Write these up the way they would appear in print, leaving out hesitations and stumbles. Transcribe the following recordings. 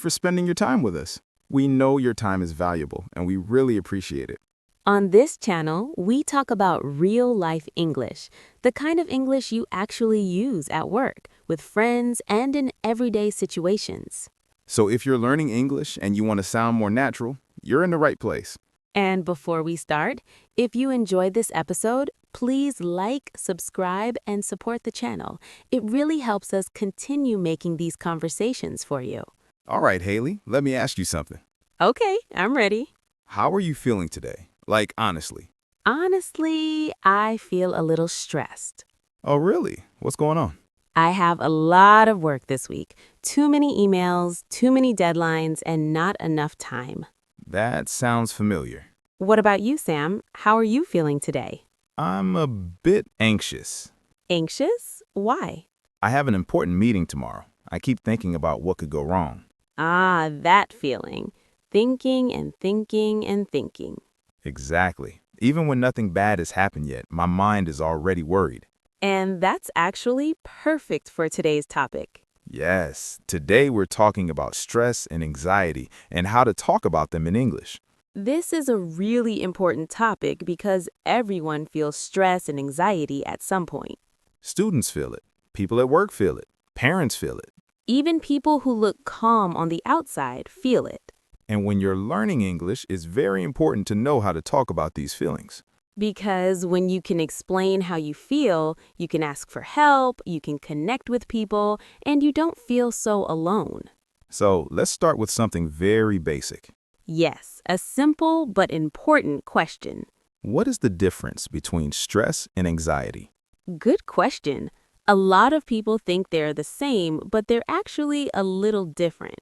for spending your time with us. We know your time is valuable, and we really appreciate it. On this channel, we talk about real-life English, the kind of English you actually use at work, with friends, and in everyday situations. So if you're learning English and you want to sound more natural, you're in the right place. And before we start, if you enjoyed this episode, please like, subscribe, and support the channel. It really helps us continue making these conversations for you. All right, Haley, let me ask you something. Okay, I'm ready. How are you feeling today? Like, honestly. Honestly, I feel a little stressed. Oh, really? What's going on? I have a lot of work this week. Too many emails, too many deadlines, and not enough time. That sounds familiar. What about you, Sam? How are you feeling today? I'm a bit anxious. Anxious? Why? I have an important meeting tomorrow. I keep thinking about what could go wrong. Ah, that feeling. Thinking and thinking and thinking. Exactly. Even when nothing bad has happened yet, my mind is already worried. And that's actually perfect for today's topic. Yes, today we're talking about stress and anxiety and how to talk about them in English. This is a really important topic because everyone feels stress and anxiety at some point. Students feel it. People at work feel it. Parents feel it. Even people who look calm on the outside feel it. And when you're learning English, it's very important to know how to talk about these feelings. Because when you can explain how you feel, you can ask for help, you can connect with people, and you don't feel so alone. So let's start with something very basic. Yes, a simple but important question. What is the difference between stress and anxiety? Good question. A lot of people think they're the same, but they're actually a little different.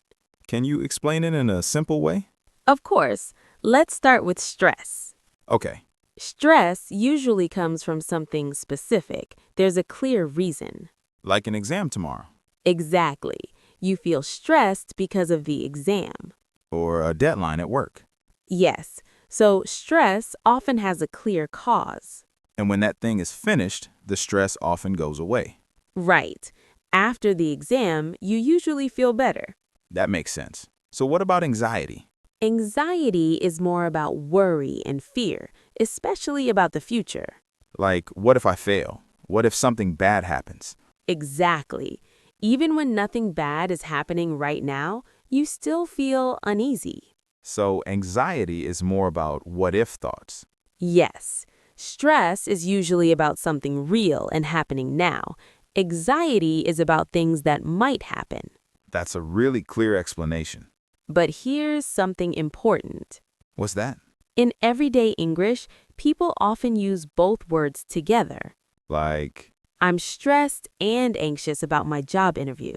Can you explain it in a simple way? Of course, let's start with stress. Okay. Stress usually comes from something specific. There's a clear reason. Like an exam tomorrow. Exactly. You feel stressed because of the exam. Or a deadline at work. Yes, so stress often has a clear cause. And when that thing is finished, the stress often goes away. Right. After the exam, you usually feel better. That makes sense. So what about anxiety? Anxiety is more about worry and fear, especially about the future. Like, what if I fail? What if something bad happens? Exactly. Even when nothing bad is happening right now, you still feel uneasy. So anxiety is more about what-if thoughts. Yes. Stress is usually about something real and happening now. Anxiety is about things that might happen. That's a really clear explanation. But here's something important. What's that? In everyday English, people often use both words together. Like, I'm stressed and anxious about my job interview.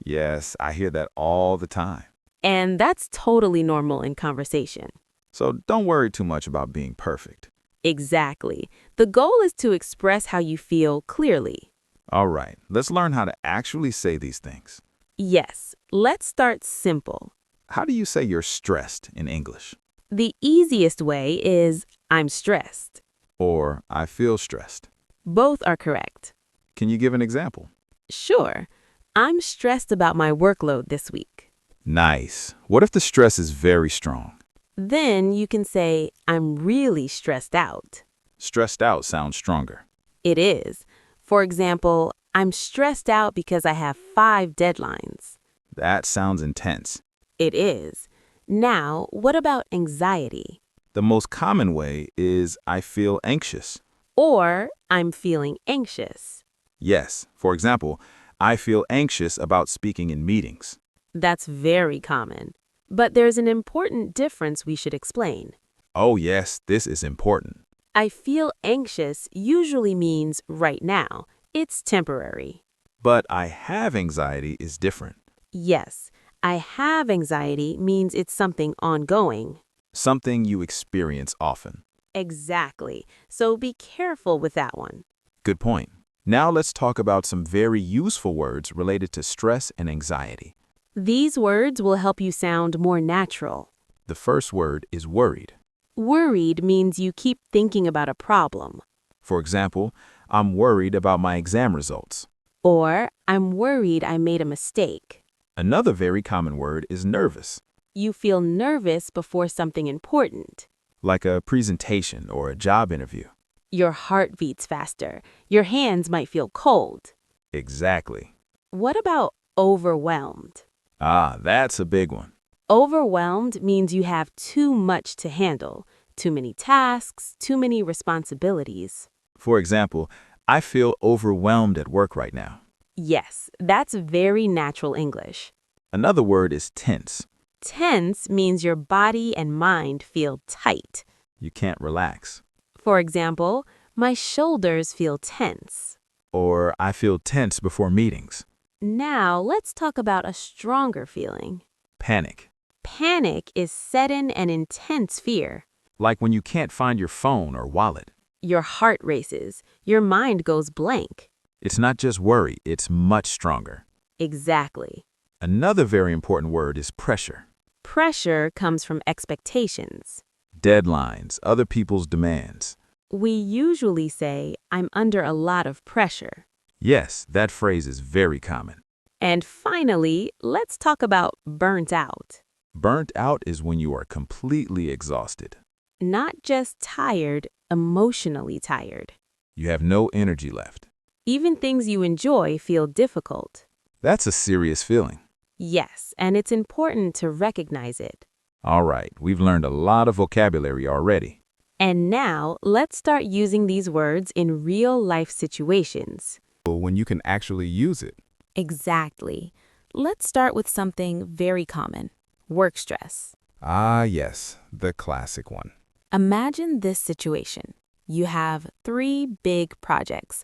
yes, I hear that all the time. And that's totally normal in conversation. So don't worry too much about being perfect. Exactly. The goal is to express how you feel clearly. All right, let's learn how to actually say these things. Yes, let's start simple. How do you say you're stressed in English? The easiest way is I'm stressed. Or I feel stressed. Both are correct. Can you give an example? Sure, I'm stressed about my workload this week. Nice. What if the stress is very strong? Then you can say I'm really stressed out. Stressed out sounds stronger. It is. For example, I'm stressed out because I have 5 deadlines. That sounds intense. It is. Now, what about anxiety? The most common way is I feel anxious. Or I'm feeling anxious. Yes, for example, I feel anxious about speaking in meetings. That's very common. But there's an important difference we should explain. Oh yes, this is important. I feel anxious usually means right now. It's temporary. But I have anxiety is different. Yes, I have anxiety means it's something ongoing. Something you experience often. Exactly. So be careful with that one. Good point. Now let's talk about some very useful words related to stress and anxiety. These words will help you sound more natural. The first word is worried. Worried means you keep thinking about a problem. For example, I'm worried about my exam results. Or, I'm worried I made a mistake. Another very common word is nervous, You feel nervous before something important. like a presentation or a job interview. Your heart beats faster. Your hands might feel cold. Exactly. What about overwhelmed? Ah, that's a big one. Overwhelmed means you have too much to handle, too many tasks, too many responsibilities. For example, I feel overwhelmed at work right now. Yes, that's very natural English. Another word is tense. Tense means your body and mind feel tight. You can't relax. For example, my shoulders feel tense. Or I feel tense before meetings. Now, let's talk about a stronger feeling. Panic. Panic is sudden and intense fear. Like when you can't find your phone or wallet. Your heart races. Your mind goes blank. It's not just worry, it's much stronger. Exactly. Another very important word is pressure. Pressure comes from expectations. Deadlines, other people's demands. We usually say, I'm under a lot of pressure. Yes, that phrase is very common. And finally, let's talk about burnt out. Burnt out is when you are completely exhausted. Not just tired, emotionally tired. You have no energy left. Even things you enjoy feel difficult. That's a serious feeling. Yes, and it's important to recognize it. All right, we've learned a lot of vocabulary already. And now, let's start using these words in real-life situations. When you can actually use it. Exactly. Let's start with something very common. Work stress. Ah, yes, the classic one. Imagine this situation. You have 3 big projects.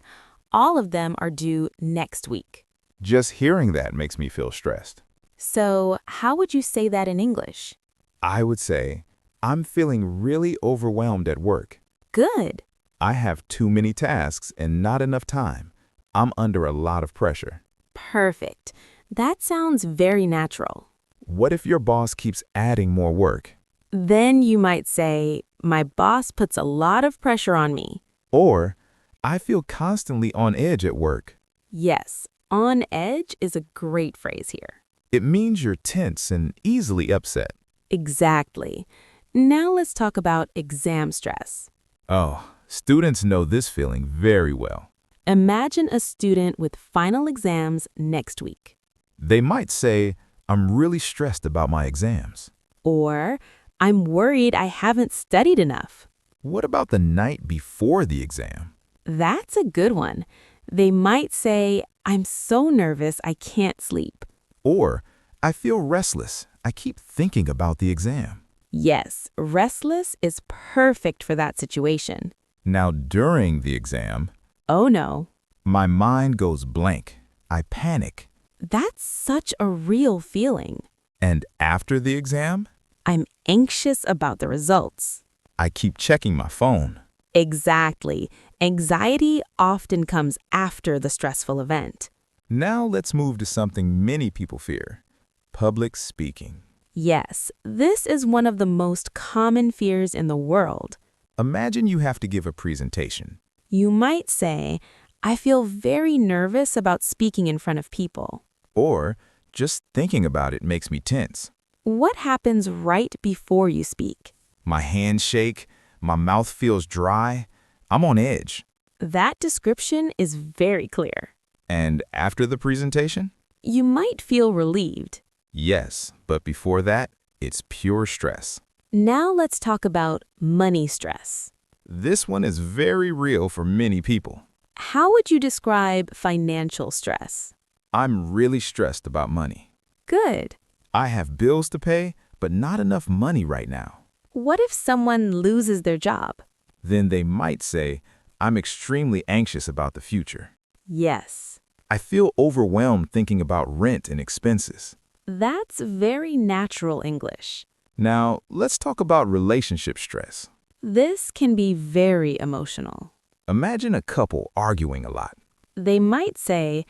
All of them are due next week. Just hearing that makes me feel stressed. So, how would you say that in English? I would say, I'm feeling really overwhelmed at work. Good. I have too many tasks and not enough time. I'm under a lot of pressure. Perfect. That sounds very natural. What if your boss keeps adding more work? Then you might say, my boss puts a lot of pressure on me. Or, I feel constantly on edge at work. Yes, on edge is a great phrase here. It means you're tense and easily upset. Exactly. Now let's talk about exam stress. Oh, students know this feeling very well. Imagine a student with final exams next week. They might say, I'm really stressed about my exams. Or, I'm worried I haven't studied enough. What about the night before the exam? That's a good one. They might say, I'm so nervous I can't sleep. Or, I feel restless. I keep thinking about the exam. Yes, restless is perfect for that situation. Now, during the exam, Oh no, my mind goes blank. I panic. that's such a real feeling. And after the exam, I'm anxious about the results. I keep checking my phone. Exactly. Anxiety often comes after the stressful event. Now let's move to something many people fear. Public speaking. Yes, this is one of the most common fears in the world. Imagine you have to give a presentation. You might say, I feel very nervous about speaking in front of people. Or, just thinking about it makes me tense. What happens right before you speak? My hands shake, my mouth feels dry, I'm on edge. That description is very clear. And after the presentation? You might feel relieved. Yes, but before that, it's pure stress. Now let's talk about money stress. This one is very real for many people. How would you describe financial stress? I'm really stressed about money. Good. I have bills to pay, but not enough money right now. What if someone loses their job? Then they might say, I'm extremely anxious about the future. Yes. I feel overwhelmed thinking about rent and expenses. That's very natural English. Now, let's talk about relationship stress. This can be very emotional. Imagine a couple arguing a lot. They might say,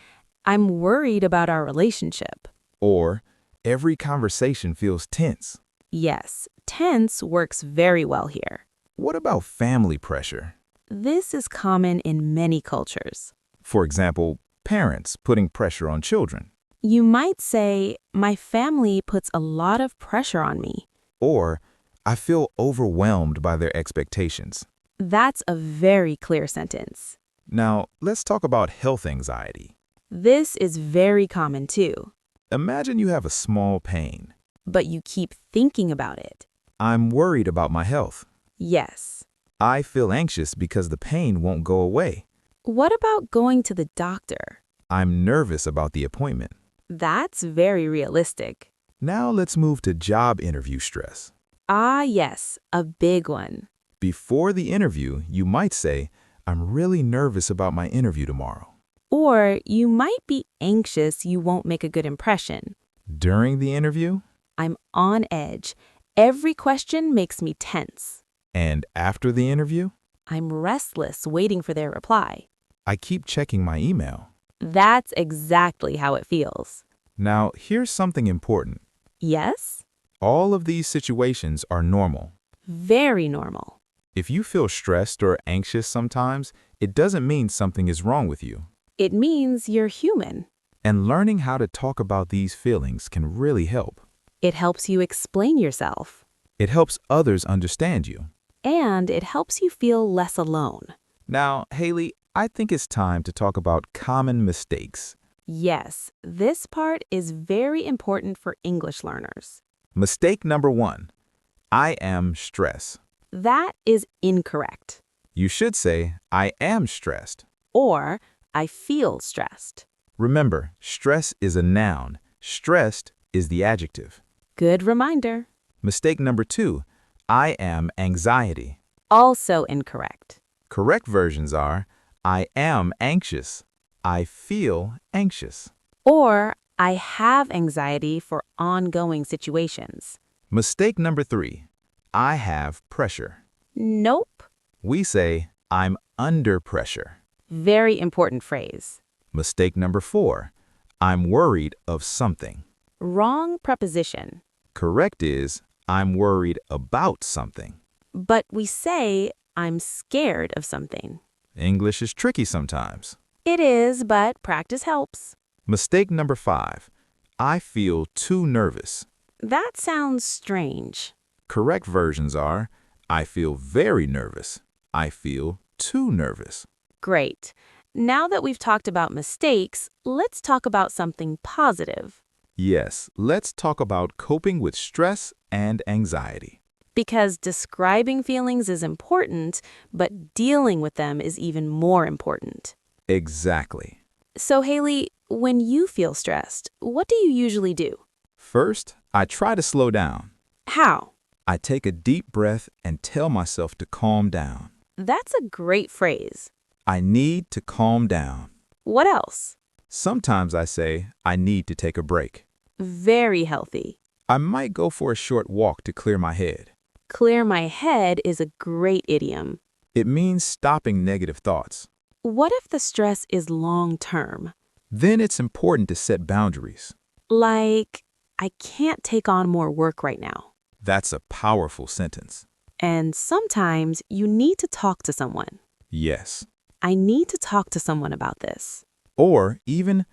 I'm worried about our relationship. Or, every conversation feels tense. Yes, tense works very well here. What about family pressure? This is common in many cultures. For example, parents putting pressure on children. You might say, my family puts a lot of pressure on me. Or, I feel overwhelmed by their expectations. That's a very clear sentence. Now, let's talk about health anxiety. This is very common too, Imagine you have a small pain. but you keep thinking about it. I'm worried about my health. Yes. I feel anxious because the pain won't go away. What about going to the doctor? I'm nervous about the appointment. That's very realistic. Now let's move to job interview stress. Ah, yes, a big one. Before the interview, you might say, I'm really nervous about my interview tomorrow. Or you might be anxious you won't make a good impression. During the interview, I'm on edge. Every question makes me tense. and after the interview, I'm restless waiting for their reply. I keep checking my email. That's exactly how it feels. Now, here's something important. Yes? All of these situations are normal. Very normal. If you feel stressed or anxious sometimes, it doesn't mean something is wrong with you. It means you're human. And learning how to talk about these feelings can really help. It helps you explain yourself. It helps others understand you. And it helps you feel less alone. Now, Haley, I think it's time to talk about common mistakes. Yes, this part is very important for English learners. Mistake number 1. I am stressed. That is incorrect. You should say, I am stressed. Or, I feel stressed. Remember, stress is a noun. Stressed is the adjective. Good reminder. Mistake number 2. I am anxiety. Also incorrect. Correct versions are, I am anxious. I feel anxious. Or, I have anxiety for ongoing situations. Mistake number 3. I have pressure. Nope. We say, I'm under pressure. Very important phrase. Mistake number 4. I'm worried of something. Wrong preposition. Correct is, I'm worried about something. But we say, I'm scared of something. English is tricky sometimes. It is, but practice helps. Mistake number 5. I feel too nervous. That sounds strange. Correct versions are, I feel very nervous. I feel too nervous. Great. Now that we've talked about mistakes, let's talk about something positive. Yes, let's talk about coping with stress and anxiety. Because describing feelings is important, but dealing with them is even more important. Exactly. So, Haley, when you feel stressed, what do you usually do? First, I try to slow down. How? I take a deep breath and tell myself to calm down. That's a great phrase. I need to calm down. What else? Sometimes I say, I need to take a break. Very healthy. I might go for a short walk to clear my head. Clear my head is a great idiom. It means stopping negative thoughts. What if the stress is long-term? Then it's important to set boundaries. Like, I can't take on more work right now. That's a powerful sentence. And sometimes you need to talk to someone. Yes. I need to talk to someone about this. Or even,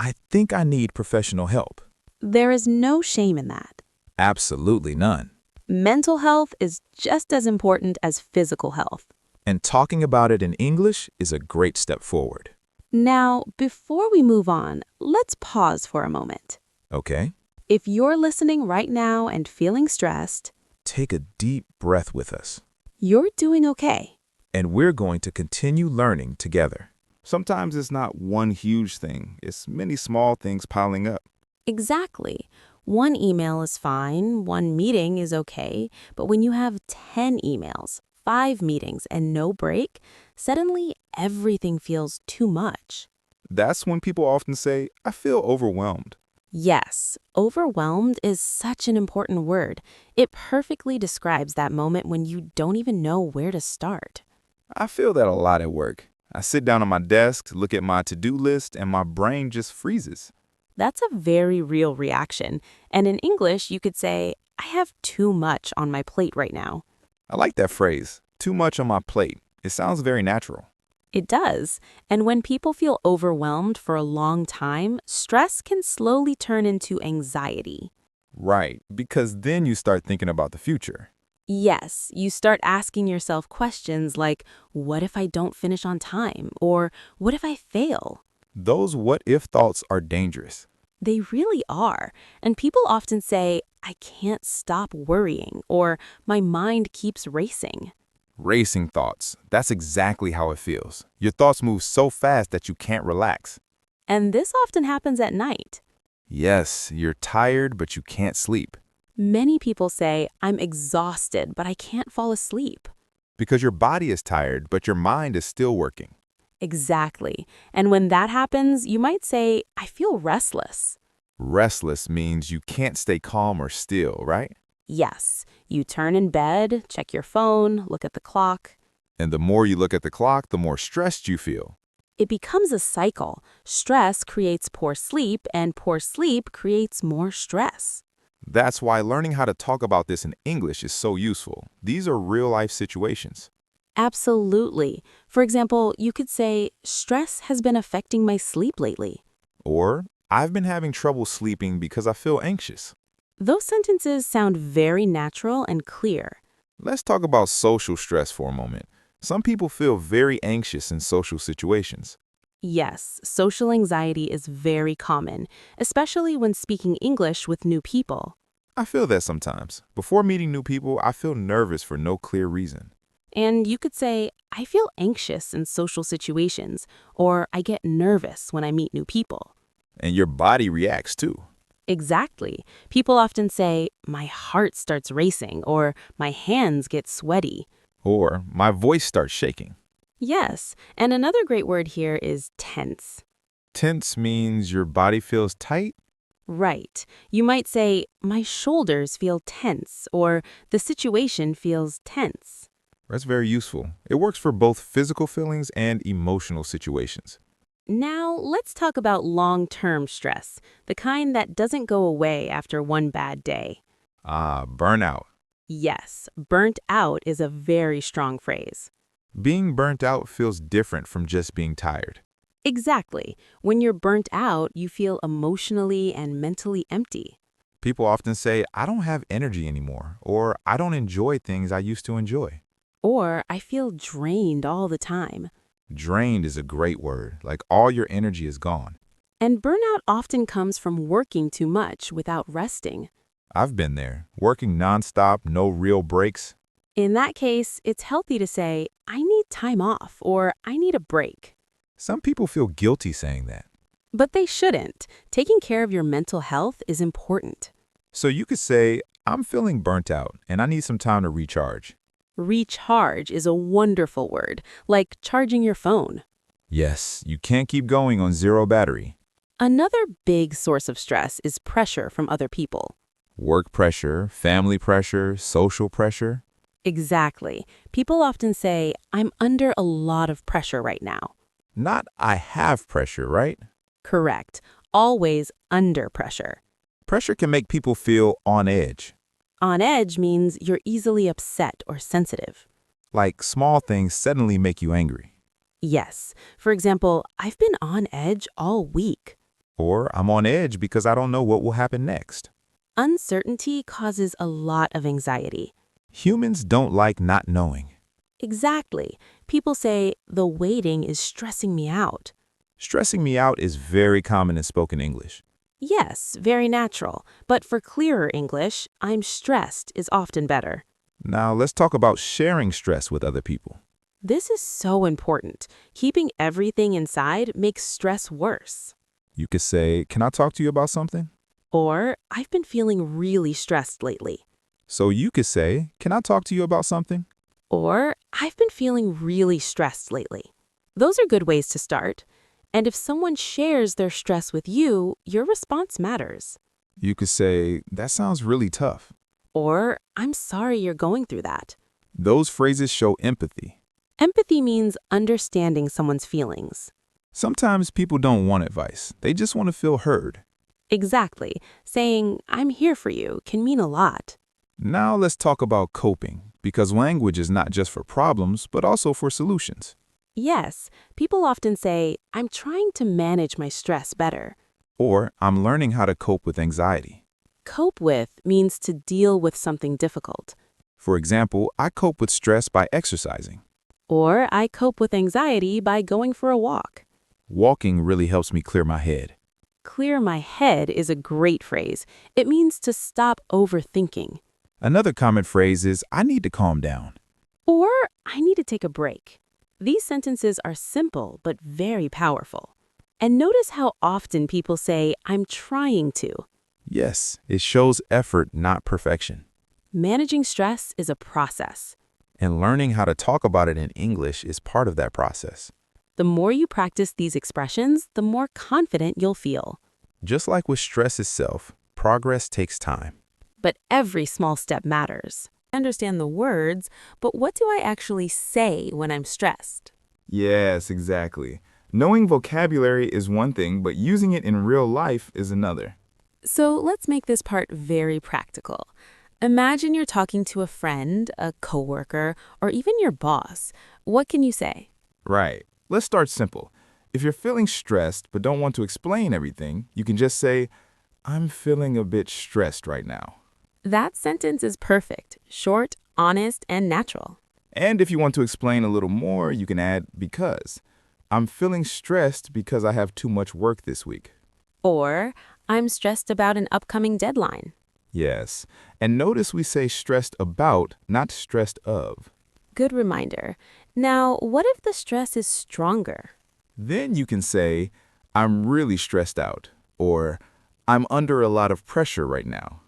I think I need professional help. There is no shame in that. Absolutely none. Mental health is just as important as physical health. And talking about it in English is a great step forward. Now, before we move on, let's pause for a moment. Okay? If you're listening right now and feeling stressed, Take a deep breath with us. you're doing okay. And we're going to continue learning together. Sometimes it's not one huge thing, it's many small things piling up. Exactly. One email is fine, one meeting is okay, but when you have 10 emails, 5 meetings, and no break, suddenly everything feels too much. That's when people often say, I feel overwhelmed. Yes, overwhelmed is such an important word. It perfectly describes that moment when you don't even know where to start. I feel that a lot at work. I sit down on my desk to look at my to-do list and my brain just freezes. That's a very real reaction. And in English, you could say, I have too much on my plate right now. I like that phrase, too much on my plate. It sounds very natural. It does. And when people feel overwhelmed for a long time, stress can slowly turn into anxiety. Right, because then you start thinking about the future. Yes, you start asking yourself questions like, what if I don't finish on time? Or what if I fail? Those what-if thoughts are dangerous. They really are. And people often say, I can't stop worrying, or my mind keeps racing. Racing thoughts. That's exactly how it feels. Your thoughts move so fast that you can't relax. And this often happens at night. Yes, you're tired, but you can't sleep. Many people say, I'm exhausted, but I can't fall asleep. Because your body is tired, but your mind is still working. Exactly. And when that happens, you might say, I feel restless. Restless means you can't stay calm or still, right? Yes, you turn in bed, check your phone, look at the clock. And the more you look at the clock, the more stressed you feel. It becomes a cycle. Stress creates poor sleep, and poor sleep creates more stress. That's why learning how to talk about this in English is so useful. These are real-life situations. Absolutely. For example, you could say, stress has been affecting my sleep lately. Or, I've been having trouble sleeping because I feel anxious. Those sentences sound very natural and clear. Let's talk about social stress for a moment. Some people feel very anxious in social situations. Yes, social anxiety is very common, especially when speaking English with new people. I feel that sometimes. Before meeting new people, I feel nervous for no clear reason. And you could say, I feel anxious in social situations, or I get nervous when I meet new people. And your body reacts too. Exactly. People often say, my heart starts racing, or my hands get sweaty. Or, my voice starts shaking. Yes, and another great word here is tense. Tense means your body feels tight. Right. You might say, my shoulders feel tense, or the situation feels tense. That's very useful. It works for both physical feelings and emotional situations. Now, let's talk about long-term stress, the kind that doesn't go away after one bad day. Burnout. Yes, burnt out is a very strong phrase. Being burnt out feels different from just being tired. Exactly. When you're burnt out, you feel emotionally and mentally empty. People often say, I don't have energy anymore, or I don't enjoy things I used to enjoy. Or I feel drained all the time. Drained is a great word, like all your energy is gone. And burnout often comes from working too much without resting. I've been there, working nonstop, no real breaks. In that case, it's healthy to say, I need time off or I need a break. Some people feel guilty saying that. But they shouldn't. Taking care of your mental health is important. So you could say, I'm feeling burnt out and I need some time to recharge. Recharge is a wonderful word, like charging your phone. Yes, you can't keep going on zero battery. Another big source of stress is pressure from other people. Work pressure, family pressure, social pressure. Exactly. People often say, I'm under a lot of pressure right now. Not I have pressure, right? Correct. Always under pressure. Pressure can make people feel on edge. On edge means you're easily upset or sensitive. Like small things suddenly make you angry. Yes. For example, I've been on edge all week. Or I'm on edge because I don't know what will happen next. Uncertainty causes a lot of anxiety. Humans don't like not knowing. Exactly. People say, the waiting is stressing me out. Stressing me out is very common in spoken English. Yes, very natural. But for clearer English, I'm stressed is often better. Now let's talk about sharing stress with other people. This is so important. Keeping everything inside makes stress worse. You could say, can I talk to you about something? Or, I've been feeling really stressed lately. So you could say, can I talk to you about something? Or, I've been feeling really stressed lately. Those are good ways to start. And if someone shares their stress with you, your response matters. You could say, that sounds really tough. Or, I'm sorry you're going through that. Those phrases show empathy. Empathy means understanding someone's feelings. Sometimes people don't want advice. They just want to feel heard. Exactly. Saying, I'm here for you can mean a lot. Now let's talk about coping, because language is not just for problems, but also for solutions. Yes, people often say, I'm trying to manage my stress better. Or I'm learning how to cope with anxiety. Cope with means to deal with something difficult. For example, I cope with stress by exercising. Or I cope with anxiety by going for a walk. Walking really helps me clear my head. Clear my head is a great phrase. It means to stop overthinking. Another common phrase is, I need to calm down. Or I need to take a break. These sentences are simple but very powerful. And notice how often people say, I'm trying to. Yes, it shows effort, not perfection. Managing stress is a process. And learning how to talk about it in English is part of that process. The more you practice these expressions, the more confident you'll feel. Just like with stress itself, progress takes time. But every small step matters. I understand the words, but what do I actually say when I'm stressed? Yes, exactly. Knowing vocabulary is one thing, but using it in real life is another. So let's make this part very practical. Imagine you're talking to a friend, a coworker, or even your boss. What can you say? Right. Let's start simple. If you're feeling stressed but don't want to explain everything, you can just say, I'm feeling a bit stressed right now. That sentence is perfect, short, honest, and natural. And if you want to explain a little more, you can add because. I'm feeling stressed because I have too much work this week. Or, I'm stressed about an upcoming deadline. Yes. And notice we say stressed about, not stressed of. Good reminder. Now, what if the stress is stronger? Then you can say, I'm really stressed out, or I'm under a lot of pressure right now.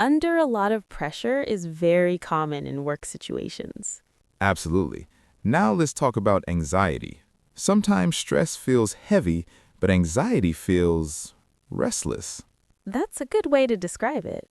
Under a lot of pressure is very common in work situations. Absolutely. Now let's talk about anxiety. Sometimes stress feels heavy, but anxiety feels restless. That's a good way to describe it.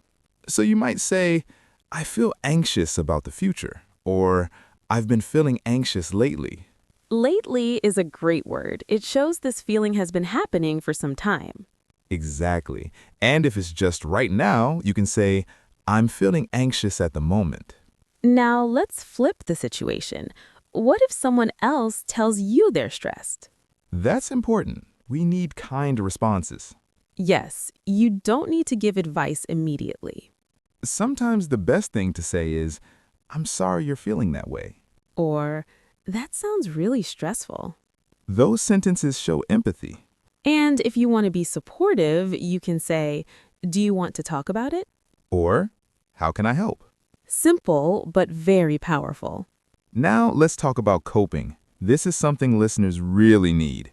So you might say, I feel anxious about the future, or I've been feeling anxious lately. Lately is a great word. It shows this feeling has been happening for some time. Exactly. And if it's just right now, you can say, I'm feeling anxious at the moment. Now, let's flip the situation. What if someone else tells you they're stressed? That's important. We need kind responses. Yes, you don't need to give advice immediately. Sometimes the best thing to say is, I'm sorry you're feeling that way. Or, that sounds really stressful. Those sentences show empathy. And if you want to be supportive, you can say, do you want to talk about it? Or, how can I help? Simple, but very powerful. Now let's talk about coping. This is something listeners really need.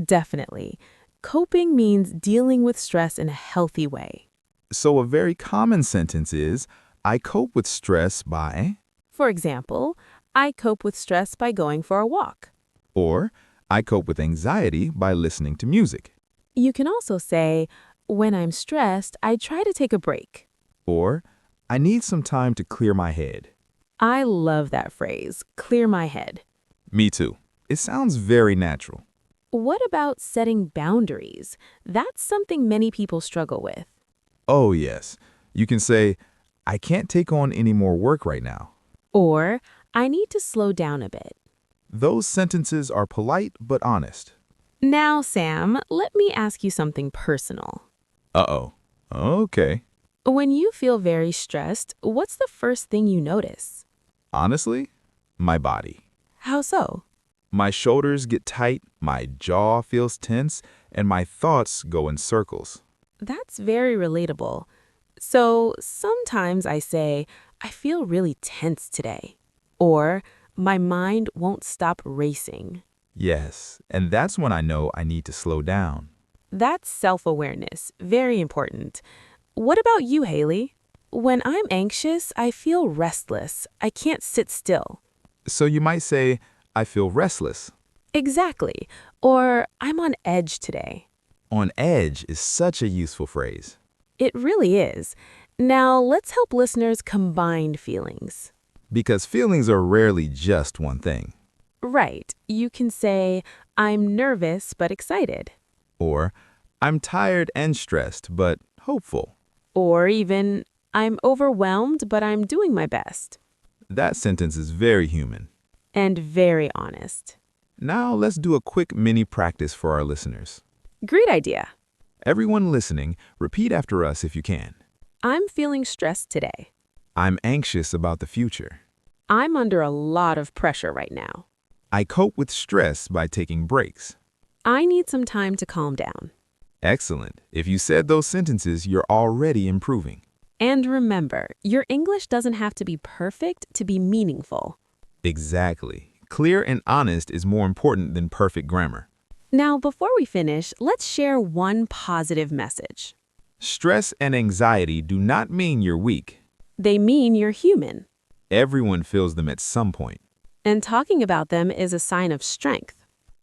Definitely. Coping means dealing with stress in a healthy way. So a very common sentence is, I cope with stress by, For example, I cope with stress by going for a walk. or I cope with anxiety by listening to music, You can also say, when I'm stressed, I try to take a break. or I need some time to clear my head. I love that phrase, clear my head. Me too. It sounds very natural. What about setting boundaries? That's something many people struggle with. Oh yes. You can say, I can't take on any more work right now. Or, I need to slow down a bit. Those sentences are polite but honest. Now, Sam, let me ask you something personal. Uh-oh. Okay. When you feel very stressed, what's the first thing you notice? Honestly, my body. How so? My shoulders get tight, my jaw feels tense, and my thoughts go in circles. That's very relatable. So sometimes I say, I feel really tense today. Or, my mind won't stop racing. Yes, and that's when I know I need to slow down. That's self-awareness, very important. What about you, Haley? When I'm anxious, I feel restless. I can't sit still. So you might say, I feel restless. Exactly. Or, I'm on edge today. On edge is such a useful phrase. It really is. Now, let's help listeners combine feelings. Because feelings are rarely just one thing. Right. You can say, I'm nervous but excited. Or, I'm tired and stressed, but hopeful. Or even, I'm overwhelmed but I'm doing my best. That sentence is very human. And very honest. Now let's do a quick mini practice for our listeners. Great idea. Everyone listening, repeat after us if you can. I'm feeling stressed today. I'm anxious about the future. I'm under a lot of pressure right now. I cope with stress by taking breaks. I need some time to calm down. Excellent. If you said those sentences, you're already improving. And remember, your English doesn't have to be perfect to be meaningful. Exactly. Clear and honest is more important than perfect grammar. Now, before we finish, let's share one positive message. Stress and anxiety do not mean you're weak. They mean you're human. Everyone feels them at some point, And talking about them is a sign of strength.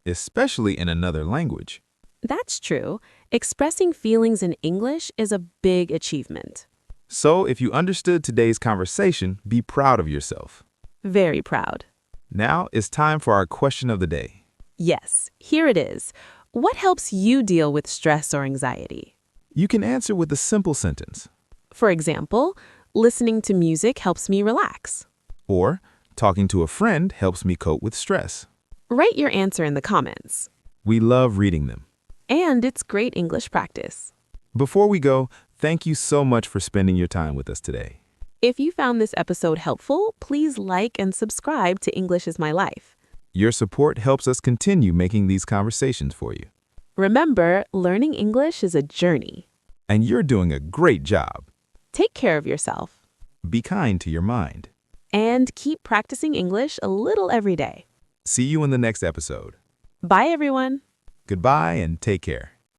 especially in another language. That's true. Expressing feelings in English is a big achievement. So if you understood today's conversation, be proud of yourself. Very proud. Now it's time for our question of the day. Yes, here it is. What helps you deal with stress or anxiety? You can answer with a simple sentence. For example, listening to music helps me relax. Or, talking to a friend helps me cope with stress. Write your answer in the comments. We love reading them. And it's great English practice. Before we go, thank you so much for spending your time with us today. If you found this episode helpful, please like and subscribe to English is My Life. Your support helps us continue making these conversations for you. Remember, learning English is a journey. And you're doing a great job. Take care of yourself. Be kind to your mind. And keep practicing English a little every day. See you in the next episode. Bye, everyone. Goodbye and take care.